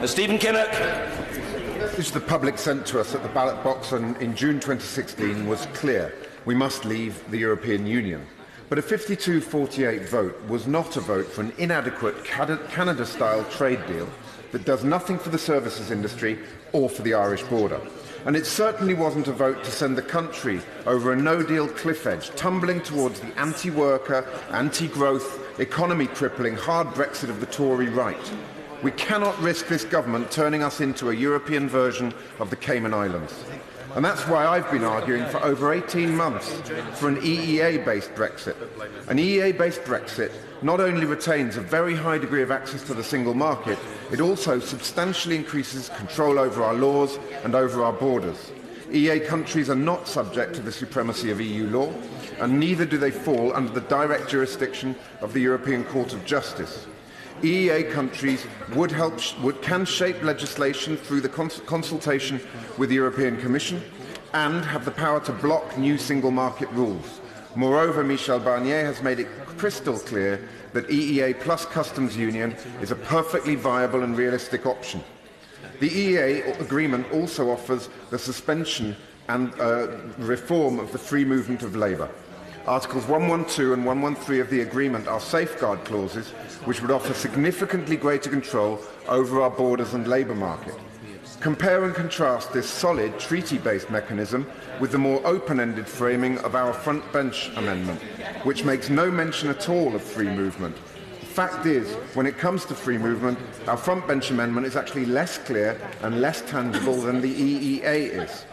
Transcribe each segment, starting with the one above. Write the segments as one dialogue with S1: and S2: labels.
S1: Stephen Kinnock.
S2: The message the public sent to us at the ballot box in June 2016 was clear. We must leave the European Union. But a 52-48 vote was not a vote for an inadequate Canada-style trade deal that does nothing for the services industry or for the Irish border. And it certainly wasn't a vote to send the country over a no-deal cliff edge, tumbling towards the anti-worker, anti-growth, economy-crippling hard Brexit of the Tory right. We cannot risk this government turning us into a European version of the Cayman Islands. And that's why I've been arguing for over 18 months for an EEA-based Brexit. An EEA-based Brexit not only retains a very high degree of access to the single market, it also substantially increases control over our laws and over our borders. EEA countries are not subject to the supremacy of EU law, and neither do they fall under the direct jurisdiction of the European Court of Justice. EEA countries can shape legislation through the consultation with the European Commission and have the power to block new single market rules. Moreover, Michel Barnier has made it crystal clear that EEA plus customs union is a perfectly viable and realistic option. The EEA agreement also offers the suspension and reform of the free movement of labour. Articles 112 and 113 of the agreement are safeguard clauses which would offer significantly greater control over our borders and labour market. Compare and contrast this solid treaty-based mechanism with the more open-ended framing of our front bench amendment, which makes no mention at all of free movement. The fact is, when it comes to free movement, our front bench amendment is actually less clear and less tangible than the EEA is.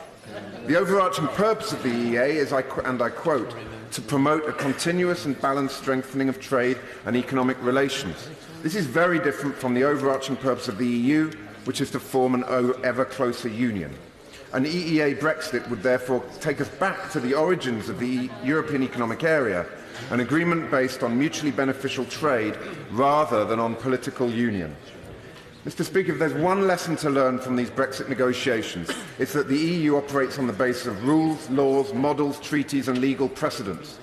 S2: The overarching purpose of the EEA is, and I quote, to promote a continuous and balanced strengthening of trade and economic relations. This is very different from the overarching purpose of the EU, which is to form an ever closer union. An EEA Brexit would therefore take us back to the origins of the European Economic Area, an agreement based on mutually beneficial trade rather than on political union. Mr. Speaker, if there's one lesson to learn from these Brexit negotiations, it's that the EU operates on the basis of rules, laws, models, treaties and legal precedents.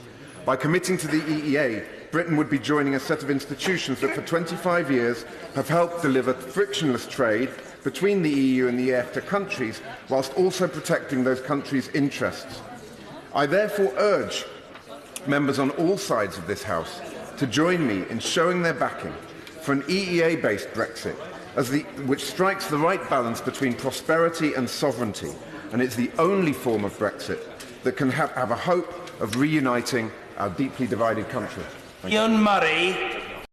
S2: By committing to the EEA, Britain would be joining a set of institutions that for 25 years have helped deliver frictionless trade between the EU and the EFTA countries, whilst also protecting those countries' interests. I therefore urge members on all sides of this House to join me in showing their backing for an EEA-based Brexit, which strikes the right balance between prosperity and sovereignty, and it's the only form of Brexit that can have a hope of reuniting our deeply divided country.
S1: Ian Murray.